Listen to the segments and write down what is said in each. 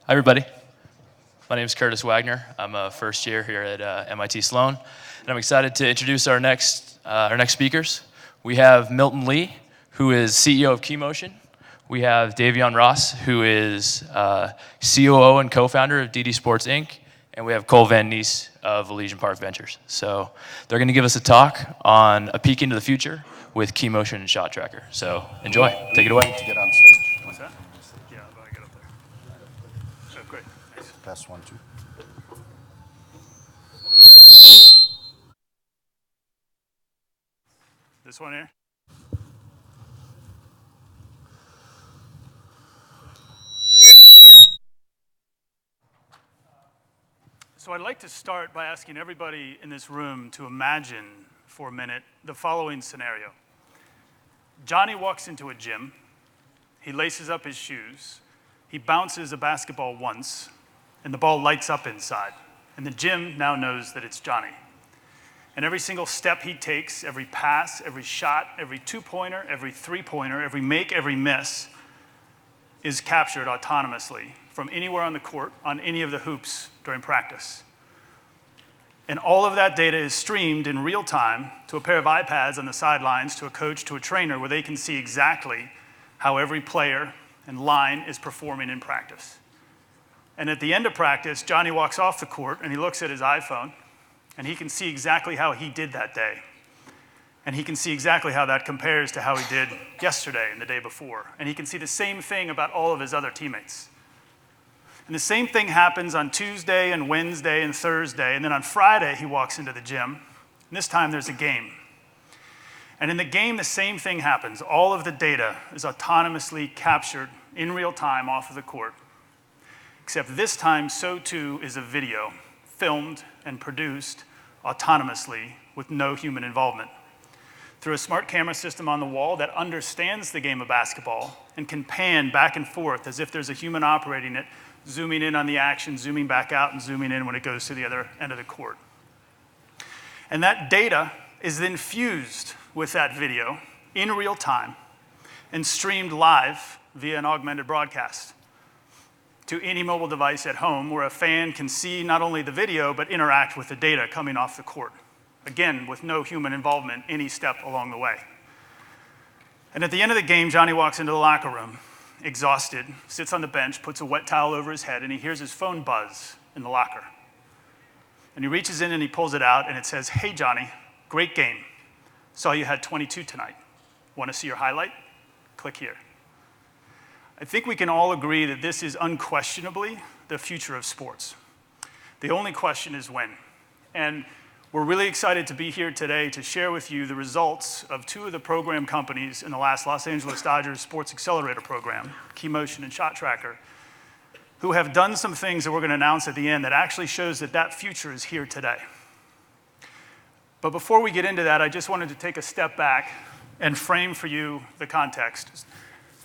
Hi, everybody. My name is Curtis Wagner. I'm a first year here at MIT Sloan, and I'm excited to introduce our next speakers. We have Milton Lee, who is CEO of Keemotion. We have Davion Ross, who is COO and co-founder of DD Sports Inc., and we have Cole Van Nies of Elysian Park Ventures. So they're going to give us a talk on a peek into the future with Keemotion and ShotTracker. So enjoy. Take it away. To get on stage. What's that? Yeah, but I get up there. Oh, great. Thanks. Test 1, 2. This one here? So I'd like to start by asking everybody in this room to imagine for a minute the following scenario. Johnny walks into a gym. He laces up his shoes. He bounces a basketball once, and the ball lights up inside. And the gym now knows that it's Johnny. And every single step he takes, every pass, every shot, every two-pointer, every three-pointer, every make, every miss is captured autonomously from anywhere on the court, on any of the hoops during practice. And all of that data is streamed in real time to a pair of iPads on the sidelines, to a coach, to a trainer, where they can see exactly how every player and line is performing in practice. And at the end of practice, Johnny walks off the court and he looks at his iPhone, and he can see exactly how he did that day. And he can see exactly how that compares to how he did yesterday and the day before. And he can see the same thing about all of his other teammates. And the same thing happens on Tuesday and Wednesday and Thursday. And then on Friday, he walks into the gym. And this time, there's a game. And in the game, the same thing happens. All of the data is autonomously captured in real time off of the court. Except this time, so too is a video, filmed and produced autonomously with no human involvement, through a smart camera system on the wall that understands the game of basketball and can pan back and forth as if there's a human operating it, zooming in on the action, zooming back out, and zooming in when it goes to the other end of the court. And that data is then fused with that video in real time and streamed live via an augmented broadcast to any mobile device at home, where a fan can see not only the video, but interact with the data coming off the court. Again, with no human involvement any step along the way. And at the end of the game, Johnny walks into the locker room, exhausted, sits on the bench, puts a wet towel over his head, and he hears his phone buzz in the locker. And he reaches in and he pulls it out, and it says, "Hey, Johnny, great game. Saw you had 22 tonight. Want to see your highlight? Click here." I think we can all agree that this is unquestionably the future of sports. The only question is when. And we're really excited to be here today to share with you the results of two of the program companies in the last Los Angeles Dodgers Sports Accelerator program, Keemotion and ShotTracker, who have done some things that we're going to announce at the end that actually shows that that future is here today. But before we get into that, I just wanted to take a step back and frame for you the context.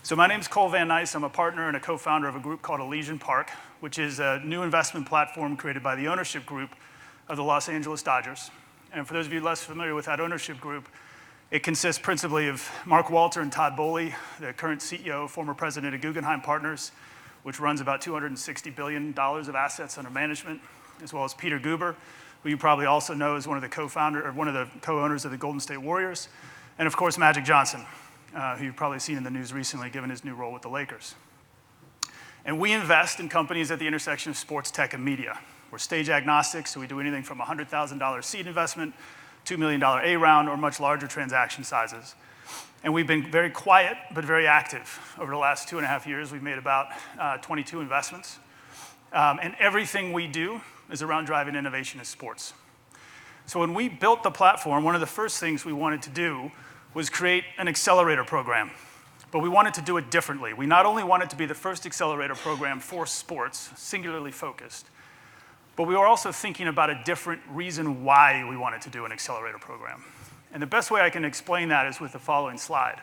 So my name's Cole Van Nies. I'm a partner and a co-founder of a group called Elysian Park, which is a new investment platform created by the ownership group of the Los Angeles Dodgers. And for those of you less familiar with that ownership group, it consists principally of Mark Walter and Todd Boehly, the current CEO, former president of Guggenheim Partners, which runs about $260 billion of assets under management, as well as Peter Guber, who you probably also know is one of the co-owners of the Golden State Warriors, and of course Magic Johnson, who you've probably seen in the news recently given his new role with the Lakers. And we invest in companies at the intersection of sports, tech, and media. We're stage agnostic, so we do anything from $100,000 seed investment, $2 million A round, or much larger transaction sizes. And we've been very quiet, but very active. Over the last 2.5 years, we've made about 22 investments. And everything we do is around driving innovation in sports. So when we built the platform, one of the first things we wanted to do was create an accelerator program. But we wanted to do it differently. We not only wanted to be the first accelerator program for sports, singularly focused, but we were also thinking about a different reason why we wanted to do an accelerator program. And the best way I can explain that is with the following slide.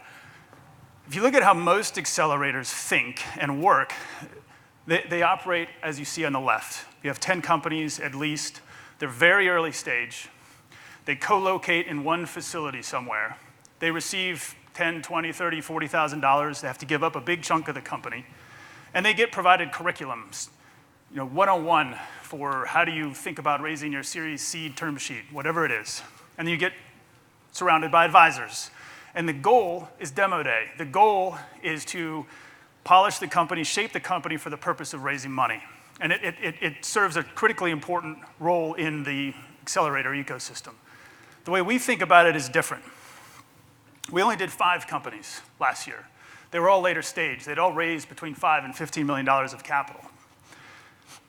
If you look at how most accelerators think and work, they operate as you see on the left. You have 10 companies at least. They're very early stage. They co-locate in one facility somewhere. They receive $10, $20, $30, $40,000. They have to give up a big chunk of the company. And they get provided curriculums one-on-one for how do you think about raising your Series C term sheet, whatever it is. And then you get surrounded by advisors. And the goal is demo day. The goal is to polish the company, shape the company for the purpose of raising money. And it serves a critically important role in the Accelerator ecosystem. The way we think about it is different. We only did 5 companies last year. They were all later stage. They'd all raised between $5 and $15 million of capital.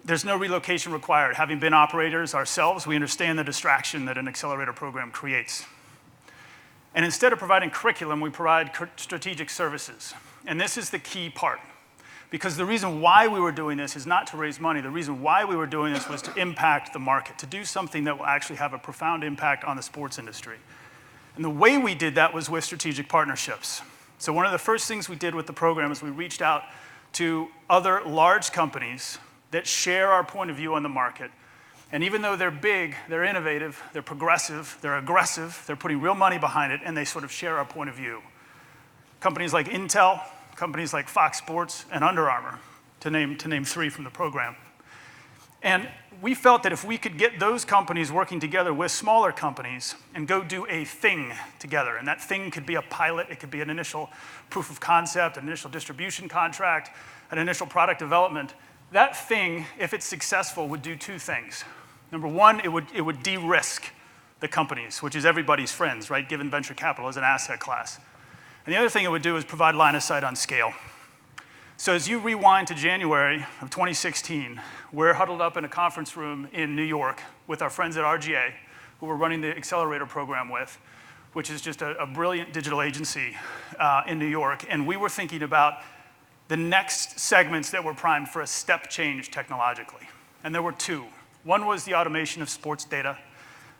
There's no relocation required. Having been operators ourselves, we understand the distraction that an accelerator program creates. And instead of providing curriculum, we provide strategic services. And this is the key part. Because the reason why we were doing this is not to raise money. The reason why we were doing this was to impact the market, to do something that will actually have a profound impact on the sports industry. And the way we did that was with strategic partnerships. So one of the first things we did with the program is we reached out to other large companies that share our point of view on the market. And even though they're big, they're innovative, they're progressive, they're aggressive, they're putting real money behind it, and they sort of share our point of view. Companies like Intel, companies like Fox Sports, and Under Armour, to name 3 from the program. And we felt that if we could get those companies working together with smaller companies and go do a thing together, and that thing could be a pilot, it could be an initial proof of concept, an initial distribution contract, an initial product development, that thing, if it's successful, would do 2 things. Number one, it would de-risk the companies, which is everybody's friends, right, given venture capital as an asset class. And the other thing it would do is provide line of sight on scale. So as you rewind to January of 2016, we're huddled up in a conference room in New York with our friends at RGA, who we're running the Accelerator program with, which is just a brilliant digital agency in New York. And we were thinking about the next segments that were primed for a step change technologically. And there were 2. One was the automation of sports data.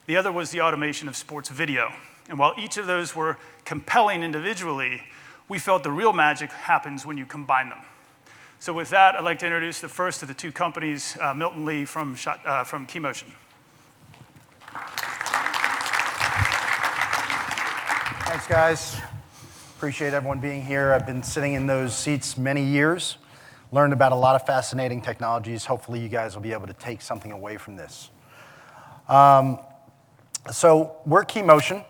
The other was the automation of sports video. And while each of those were compelling individually, we felt the real magic happens when you combine them. So with that, I'd like to introduce the first of the 2 companies, Milton Lee from Keemotion. Thanks, guys. Appreciate everyone being here. I've been sitting in those seats many years, learned about a lot of fascinating technologies. Hopefully you guys will be able to take something away from this. So we're Keemotion.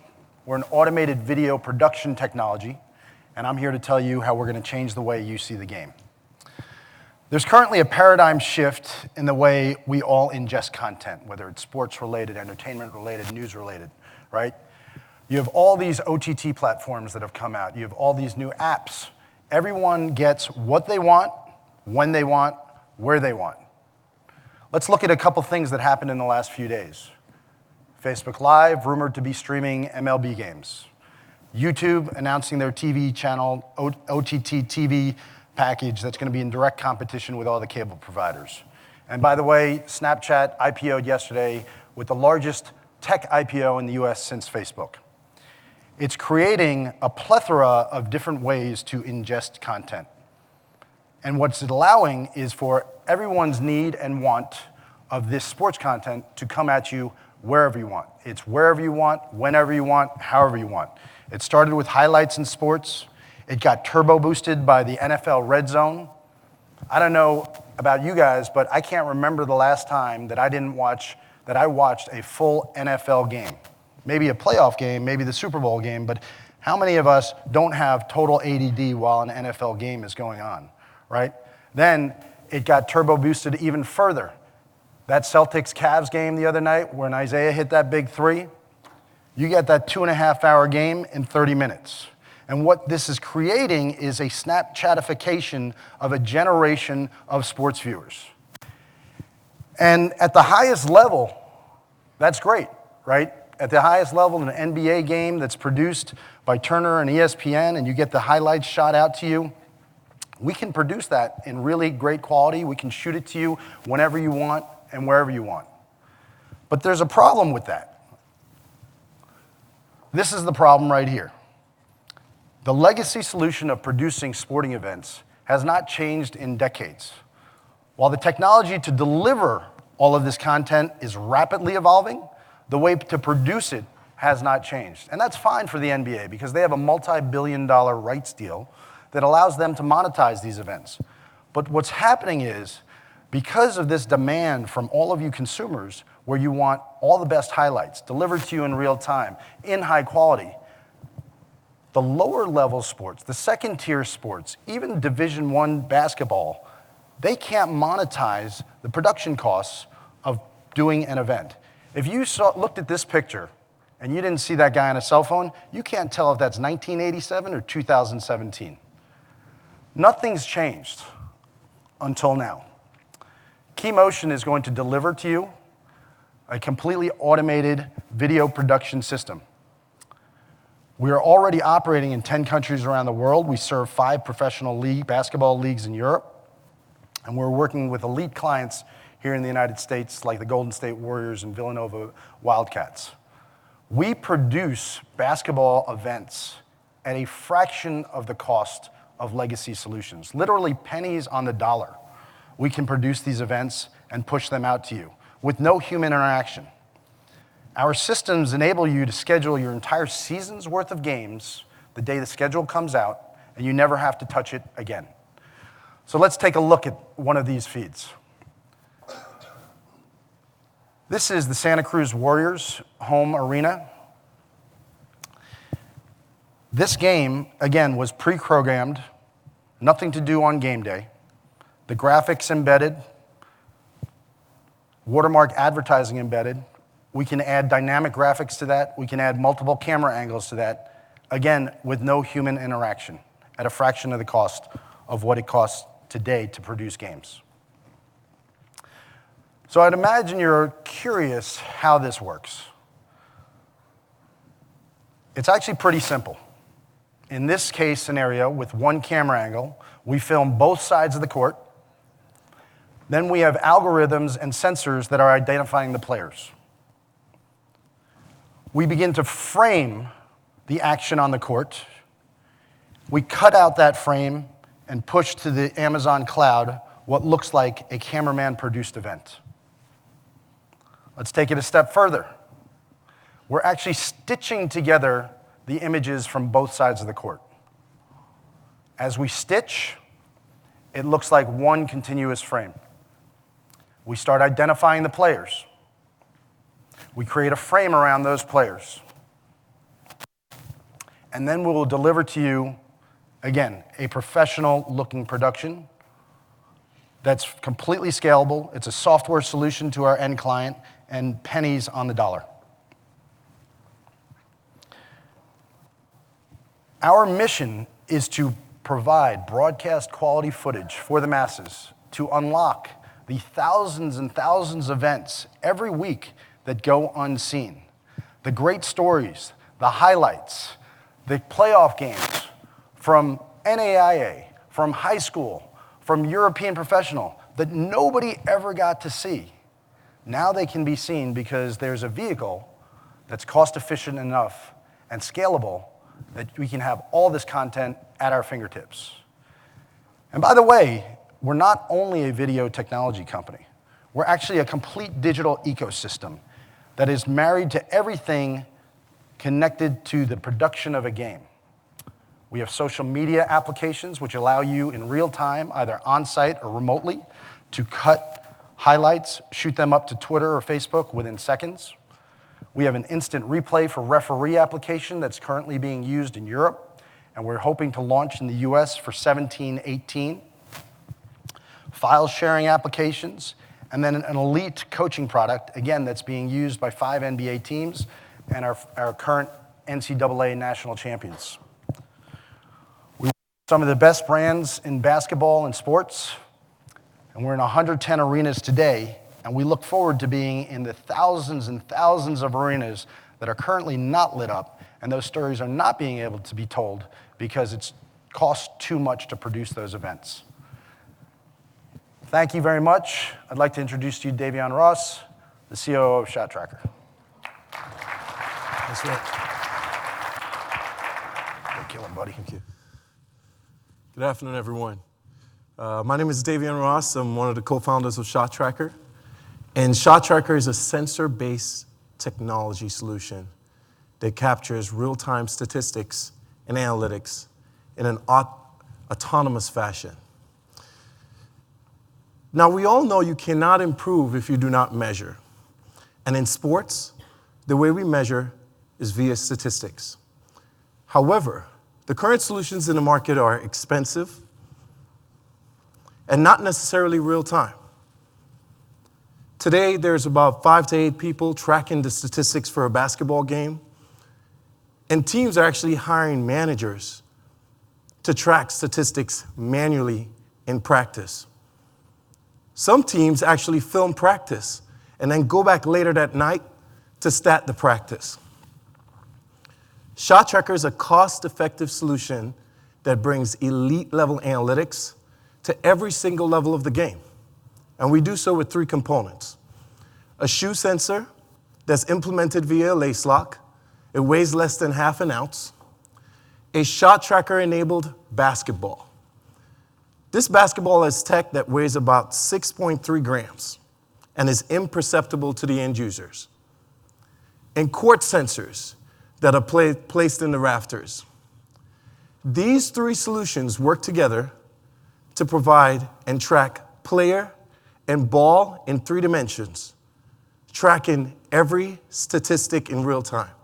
We're an automated video production technology, and I'm here to tell you how we're going to change the way you see the game. There's currently a paradigm shift in the way we all ingest content, whether it's sports-related, entertainment-related, news-related, right? You have all these OTT platforms that have come out. You have all these new apps. Everyone gets what they want, when they want, where they want. Let's look at a couple things that happened in the last few days. Facebook Live, rumored to be streaming MLB games. YouTube announcing their TV channel, OTT TV package that's going to be in direct competition with all the cable providers. And by the way, Snapchat IPO'd yesterday with the largest tech IPO in the US since Facebook. It's creating a plethora of different ways to ingest content. And what's it allowing is for everyone's need and want of this sports content to come at you wherever you want. It's wherever you want, whenever you want, however you want. It started with highlights in sports. It got turbo boosted by the NFL Red Zone. I don't know about you guys, but I can't remember the last time that I watched a full NFL game. Maybe a playoff game, maybe the Super Bowl game, but how many of us don't have total ADD while an NFL game is going on, right? Then it got turbo boosted even further. That Celtics-Cavs game the other night when Isaiah hit that big 3, you get that 2.5-hour game in 30 minutes. And what this is creating is a Snapchatification of a generation of sports viewers. And at the highest level, that's great, right? At the highest level, an NBA game that's produced by Turner and ESPN, and you get the highlights shot out to you, we can produce that in really great quality. We can shoot it to you whenever you want and wherever you want. But there's a problem with that. This is the problem right here. The legacy solution of producing sporting events has not changed in decades. While the technology to deliver all of this content is rapidly evolving, the way to produce it has not changed. And that's fine for the NBA because they have a multi-billion-dollar rights deal that allows them to monetize these events. But what's happening is Because of this demand from all of you consumers, where you want all the best highlights delivered to you in real time, in high quality, the lower level sports, the second tier sports, even Division I basketball, they can't monetize the production costs of doing an event. If you looked at this picture and you didn't see that guy on a cell phone, you can't tell if that's 1987 or 2017. Nothing's changed until now. Keemotion is going to deliver to you a completely automated video production system. We are already operating in 10 countries around the world. We serve 5 professional basketball leagues in Europe. And we're working with elite clients here in the United States, like the Golden State Warriors and Villanova Wildcats. We produce basketball events at a fraction of the cost of legacy solutions, literally pennies on the dollar. We can produce these events and push them out to you with no human interaction. Our systems enable you to schedule your entire season's worth of games the day the schedule comes out, and you never have to touch it again. So let's take a look at one of these feeds. This is the Santa Cruz Warriors home arena. This game, again, was pre-programmed, nothing to do on game day. The graphics embedded, watermark advertising embedded. We can add dynamic graphics to that. We can add multiple camera angles to that, again, with no human interaction, at a fraction of the cost of what it costs today to produce games. So I'd imagine you're curious how this works. It's actually pretty simple. In this case scenario, with one camera angle, we film both sides of the court. Then we have algorithms and sensors that are identifying the players. We begin to frame the action on the court. We cut out that frame and push to the Amazon cloud what looks like a cameraman-produced event. Let's take it a step further. We're actually stitching together the images from both sides of the court. As we stitch, it looks like one continuous frame. We start identifying the players. We create a frame around those players. And then we will deliver to you, again, a professional-looking production that's completely scalable. It's a software solution to our end client, and pennies on the dollar. Our mission is to provide broadcast quality footage for the masses to unlock the thousands and thousands of events every week that go unseen. The great stories, the highlights, the playoff games from NAIA, from high school, from European professional that nobody ever got to see. Now they can be seen because there's a vehicle that's cost efficient enough and scalable that we can have all this content at our fingertips. And by the way, we're not only a video technology company. We're actually a complete digital ecosystem that is married to everything connected to the production of a game. We have social media applications which allow you in real time, either on-site or remotely, to cut highlights, shoot them up to Twitter or Facebook within seconds. We have an instant replay for referee application that's currently being used in Europe, and we're hoping to launch in the US for 17-18. File sharing applications, and then an elite coaching product, again, that's being used by 5 NBA teams and our current NCAA national champions. We work with some of the best brands in basketball and sports, and we're in 110 arenas today, and we look forward to being in the thousands and thousands of arenas that are currently not lit up, and those stories are not being able to be told because it costs too much to produce those events. Thank you very much. I'd like to introduce to you Davion Ross, the COO of ShotTracker. That's right. Go kill him, buddy. Thank you. Good afternoon, everyone. My name is Davion Ross. I'm one of the co-founders of ShotTracker. And ShotTracker is a sensor-based technology solution that captures real-time statistics and analytics in an autonomous fashion. Now, we all know you cannot improve if you do not measure. And in sports, the way we measure is via statistics. However, the current solutions in the market are expensive and not necessarily real time. Today, there's about 5 to 8 people tracking the statistics for a basketball game, and teams are actually hiring managers to track statistics manually in practice. Some teams actually film practice and then go back later that night to stat the practice. ShotTracker is a cost-effective solution that brings elite-level analytics to every single level of the game. And we do so with 3 components. A shoe sensor that's implemented via a lace lock. It weighs less than half an ounce. A ShotTracker-enabled basketball. This basketball has tech that weighs about 6.3 grams and is imperceptible to the end users. And court sensors that are placed in the rafters. These 3 solutions work together to provide and track player and ball in 3 dimensions, tracking every statistic in real time.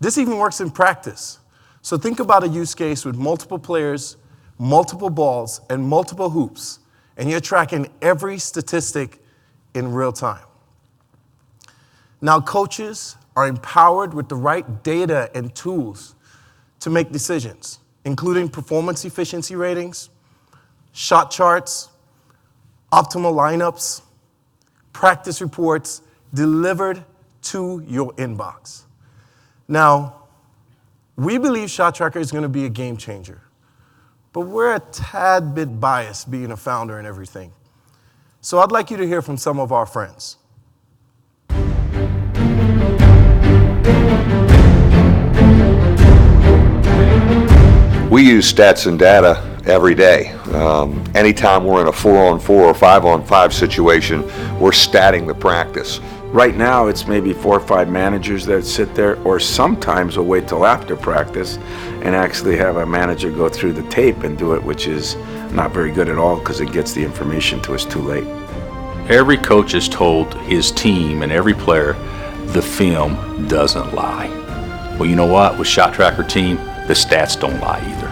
This even works in practice. So think about a use case with multiple players, multiple balls, and multiple hoops, and you're tracking every statistic in real time. Now, coaches are empowered with the right data and tools to make decisions, including performance efficiency ratings, shot charts, optimal lineups, practice reports delivered to your inbox. Now, we believe ShotTracker is going to be a game changer, but we're a tad bit biased being a founder and everything. So I'd like you to hear from some of our friends. We use stats and data every day. Anytime we're in a 4-on-4 or 5-on-5 situation, we're statting the practice. Right now, it's maybe 4 or 5 managers that sit there, or sometimes we'll wait till after practice and actually have a manager go through the tape and do it, which is not very good at all because it gets the information to us too late. Every coach has told his team and every player, the film doesn't lie. Well, you know what? With ShotTracker team, the stats don't lie either.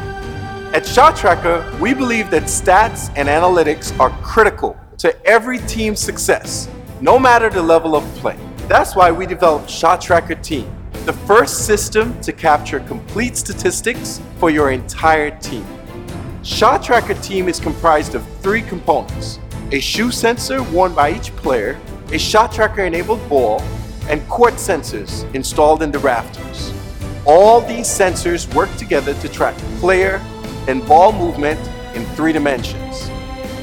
At ShotTracker, we believe that stats and analytics are critical to every team's success, no matter the level of play. That's why we developed ShotTracker Team, the first system to capture complete statistics for your entire team. ShotTracker Team is comprised of 3 components: a shoe sensor worn by each player, a ShotTracker-enabled ball, and court sensors installed in the rafters. All these sensors work together to track player and ball movement in 3 dimensions.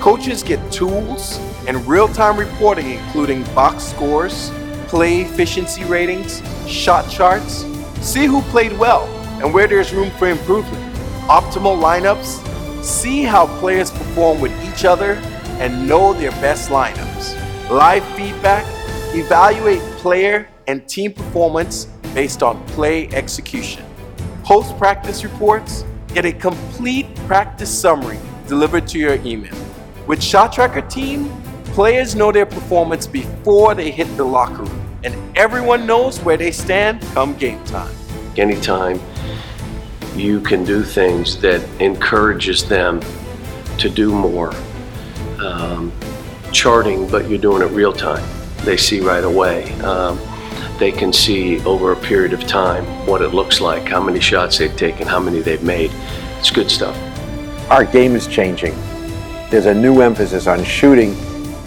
Coaches get tools and real-time reporting, including box scores, play efficiency ratings, shot charts, see who played well and where there's room for improvement, optimal lineups, see how players perform with each other and know their best lineups, live feedback, evaluate player and team performance based on play execution, post-practice reports, get a complete practice summary delivered to your email. With ShotTracker Team, players know their performance before they hit the locker room, and everyone knows where they stand come game time. Anytime you can do things that encourages them to do more, charting, but you're doing it real time. They see right away. They can see over a period of time what it looks like, how many shots they've taken, how many they've made. It's good stuff. Our game is changing. There's a new emphasis on shooting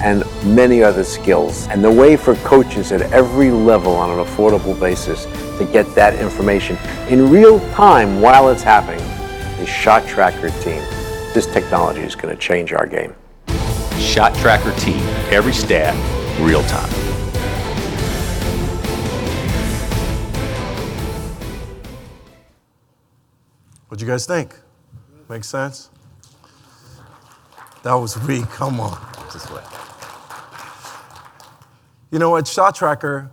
and many other skills. And the way for coaches at every level on an affordable basis to get that information in real time while it's happening is ShotTracker Team. This technology is going to change our game. ShotTracker team, every stat, real time. What'd you guys think? Make sense? That was weak, come on. This way. You know, at ShotTracker,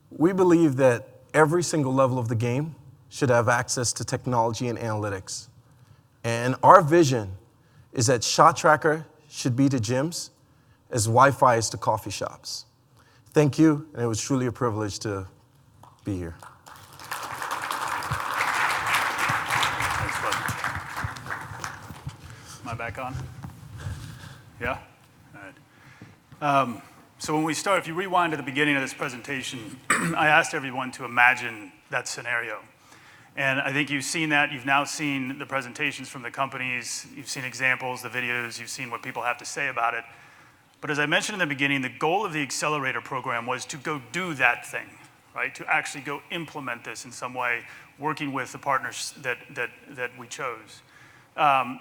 we believe that every single level of the game should have access to technology and analytics. And our vision is that ShotTracker should be to gyms as Wi-Fi is to coffee shops. Thank you, and it was truly a privilege to be here. Thanks, bud. Am I back on? Yeah? All right. So when we start, if you rewind to the beginning of this presentation, I asked everyone to imagine that scenario. And I think you've seen that. You've now seen the presentations from the companies. You've seen examples, the videos. You've seen what people have to say about it. But as I mentioned in the beginning, the goal of the Accelerator program was to go do that thing, right? To actually go implement this in some way, working with the partners that we chose.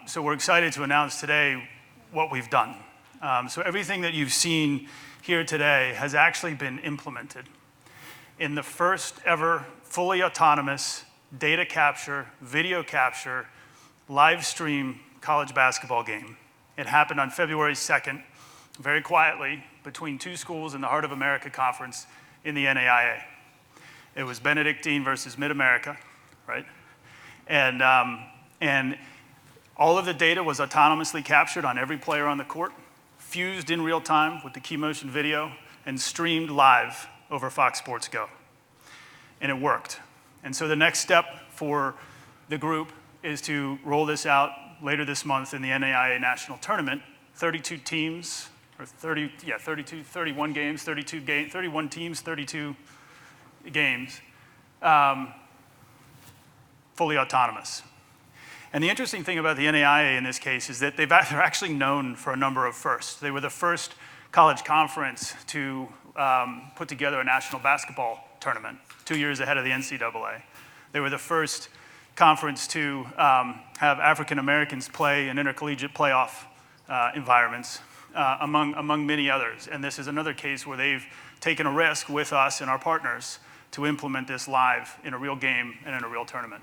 So we're excited to announce today what we've done. So everything that you've seen here today has actually been implemented in the first ever fully autonomous data capture, video capture, live stream college basketball game. It happened on February 2nd, very quietly, between two schools in the Heart of America Conference in the NAIA. It was Benedictine versus Mid-America, right? And all of the data was autonomously captured on every player on the court, fused in real time with the Keemotion video, and streamed live over Fox Sports Go. And it worked. And so the next step for the group is to roll this out later this month in the NAIA National Tournament. 32 teams, or 31 games, 31 teams, 32 games, fully autonomous. And the interesting thing about the NAIA in this case is that they're actually known for a number of firsts. They were the first college conference to put together a national basketball tournament 2 years ahead of the NCAA. They were the first conference to have African Americans play in intercollegiate playoff environments, among many others. And this is another case where they've taken a risk with us and our partners to implement this live in a real game and in a real tournament.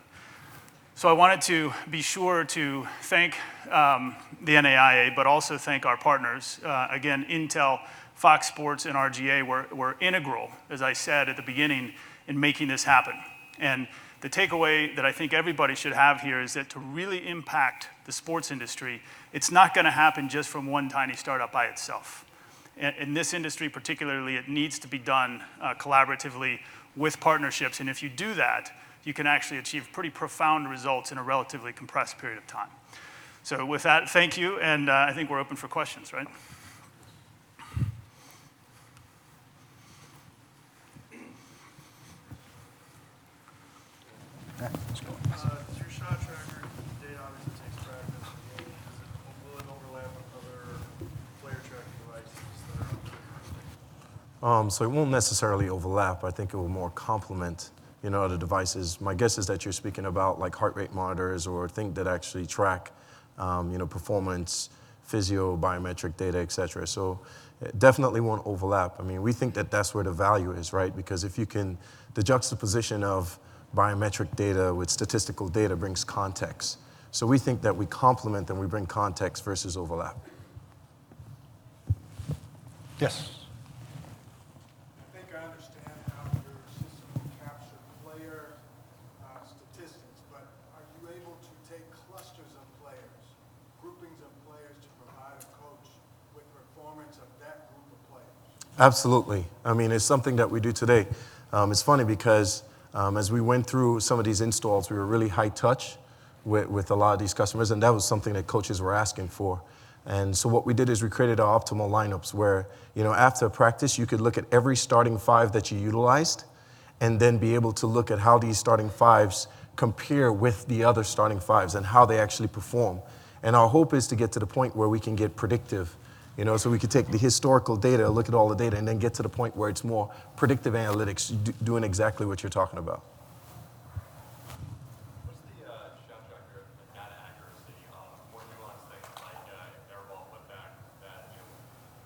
So I wanted to be sure to thank the NAIA, but also thank our partners. Again, Intel, Fox Sports, and RGA were integral, as I said at the beginning, in making this happen. And the takeaway that I think everybody should have here is that to really impact the sports industry, it's not going to happen just from one tiny startup by itself. In this industry particularly, it needs to be done collaboratively with partnerships. And if you do that, you can actually achieve pretty profound results in a relatively compressed period of time. So with that, thank you, and I think we're open for questions, right? Through ShotTracker, data obviously takes practice. Will it overlap with other player tracking devices that are out there? So it won't necessarily overlap. I think it will more complement, other devices. My guess is that you're speaking about like heart rate monitors or things that actually track, performance, physio, biometric data, et cetera. So it definitely won't overlap. I mean, we think that that's where the value is, right? Because if you can, the juxtaposition of biometric data with statistical data brings context. So we think that we complement and we bring context versus overlap. Yes. I think I understand how your system will capture player statistics, but are you able to take clusters of players, groupings of players to provide a coach with performance of that group of players? Absolutely. I mean, it's something that we do today. It's funny because as we went through some of these installs, we were really high touch with a lot of these customers, and that was something that coaches were asking for. And so what we did is we created our optimal lineups where, after practice, you could look at every starting five that you utilized and then be able to look at how these starting fives compare with the other starting fives and how they actually perform. And our hope is to get to the point where we can get predictive, so we could take the historical data, look at all the data, and then get to the point where it's more predictive analytics, doing exactly what you're talking about. What's the ShotTracker data accuracy on more nuanced things like airball putback that could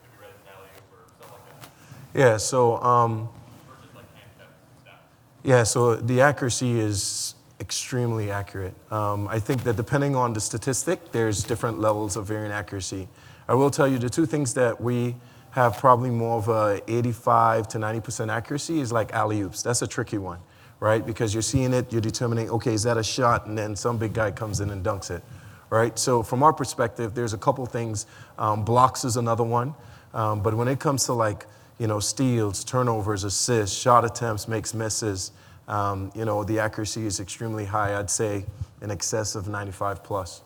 be read as an alley-oop or stuff like that? Yeah, so Versus like hand-kept stats? yeah, so the accuracy is extremely accurate. I think that depending on the statistic, there's different levels of varying accuracy. I will tell you the two things that we have probably more of a 85 to 90% accuracy is like alley-oops. That's a tricky one, right? Because you're seeing it, you're determining, okay, is that a shot? And then some big guy comes in and dunks it, right? So from our perspective, there's a couple things. Blocks is another one. But when it comes to like, steals, turnovers, assists, shot attempts, makes misses, the accuracy is extremely high. I'd say in excess of 95 plus.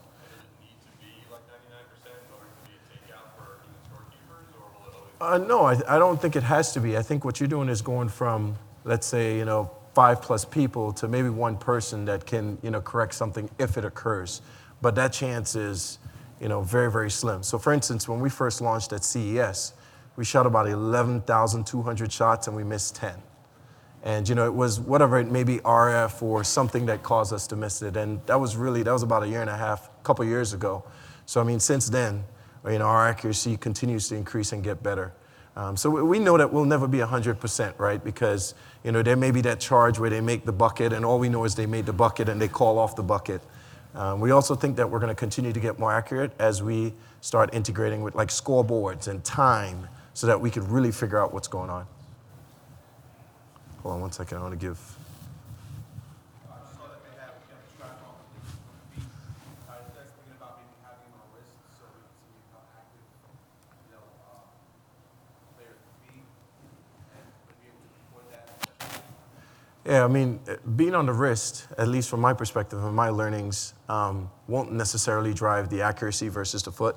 No, I don't think it has to be. I think what you're doing is going from, let's say, 5+ people to maybe one person that can, correct something if it occurs. But that chance is, very, very slim. So for instance, when we first launched at CES, we shot about 11,200 shots and we missed 10. And, it was whatever, it may be RF or something that caused us to miss it. And that was about a year and a half, a couple years ago. So, I mean, since then, our accuracy continues to increase and get better. So we know that we'll never be 100%, right? Because, there may be that charge where they make the bucket and all we know is they made the bucket and they call off the bucket. We also think that we're going to continue to get more accurate as we start integrating with like scoreboards and time so that we could really figure out what's going on. Hold on one second, I want to give. Yeah, I mean, being on the wrist, at least from my perspective and my learnings, won't necessarily drive the accuracy versus the foot.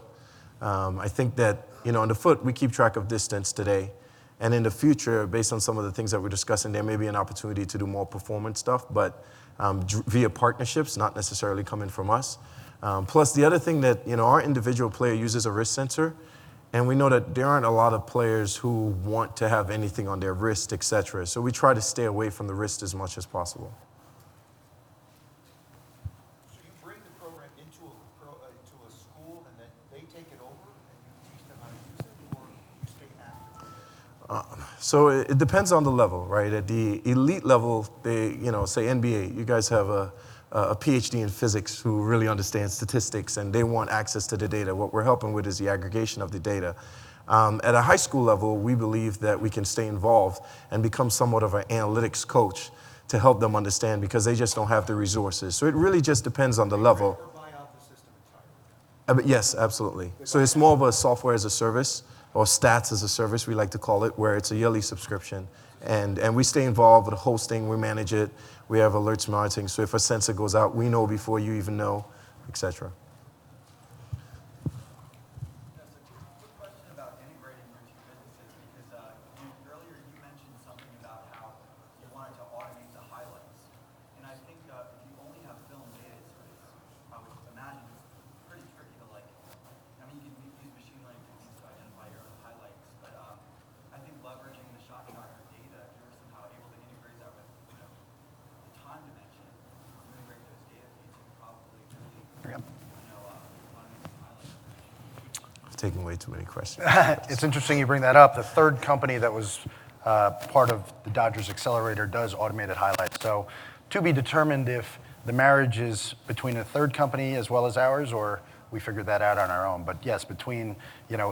I think that, on the foot, we keep track of distance today. And in the future, based on some of the things that we're discussing, there may be an opportunity to do more performance stuff, but via partnerships, not necessarily coming from us. Plus, the other thing that, our individual player uses a wrist sensor, and we know that there aren't a lot of players who want to have anything on their wrist, et cetera. So we try to stay away from the wrist as much as possible. So you bring the program into a school and then they take it over and you teach them how to use it, or you stay active? So it depends on the level, right? At the elite level, they, say NBA, you guys have a PhD in physics who really understands statistics and they want access to the data. What we're helping with is the aggregation of the data. At a high school level, we believe that we can stay involved and become somewhat of an analytics coach to help them understand because they just don't have the resources. So it really just depends on the level. Yes, absolutely. So it's more of a software as a service or stats as a service, we like to call it, where it's a yearly subscription. And we stay involved with hosting, we manage it, we have alerts monitoring, so if a sensor goes out, we know before you even know, et cetera. Quick question about integrating your two businesses, because earlier you mentioned something about how you wanted to automate the highlights. And I think if you only have film data, I would imagine it's pretty tricky to you can use machine learning techniques to identify your own highlights, but I think leveraging the ShotTracker data, if you were somehow able to integrate that with the time dimension, integrate those data feeds, you could probably really, automate some highlights. I've taken way too many questions. It's interesting you bring that up. The third company that was part of the Dodgers Accelerator does automated highlights. So to be determined if the marriage is between a third company as well as ours, or we figured that out on our own. But yes, between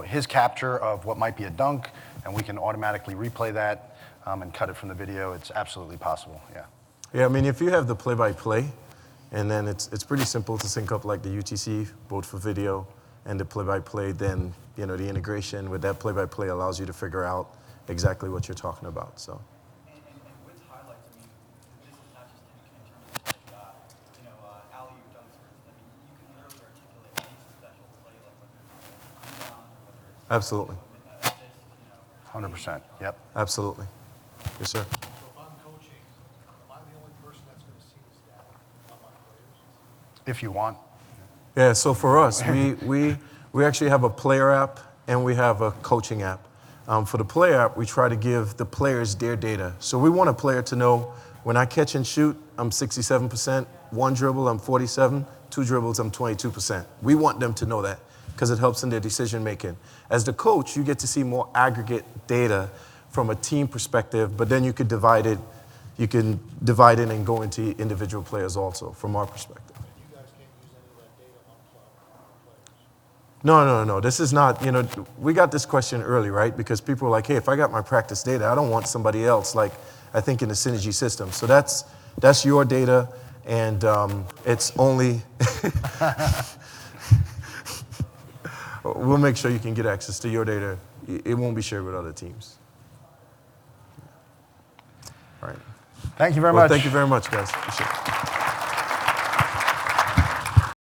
his capture of what might be a dunk, and we can automatically replay that and cut it from the video, it's absolutely possible, yeah. Yeah, I mean, if you have the play-by-play, and then it's pretty simple to sync up like the UTC, both for video and the play-by-play, then the integration with that play-by-play allows you to figure out exactly what you're talking about, so. And with highlights, I mean, this is not just in terms of alley-oop dunks, I mean, you can literally articulate any special play, like whether it's down or whether it's Absolutely. assist, 100%, yep. Absolutely. Yes, sir. So if I'm coaching, am I the only person that's going to see this data, not my players? If you want. Yeah, so for us, we actually have a player app and we have a coaching app. For the player app, we try to give the players their data. So we want a player to know when I catch and shoot, I'm 67%, one dribble, I'm 47, two dribbles, I'm 22%. We want them to know that because it helps in their decision making. As the coach, you get to see more aggregate data from a team perspective, but then you could divide it, and go into individual players also, from our perspective. You guys can't use any of that data on players? No. This is not, we got this question early, right? Because people are like, hey, if I got my practice data, I don't want somebody else, like I think in the Synergy system. So that's your data, and it's only, we'll make sure you can get access to your data. It won't be shared with other teams. All right. Thank you very Well, much. thank you very much, guys. Appreciate it.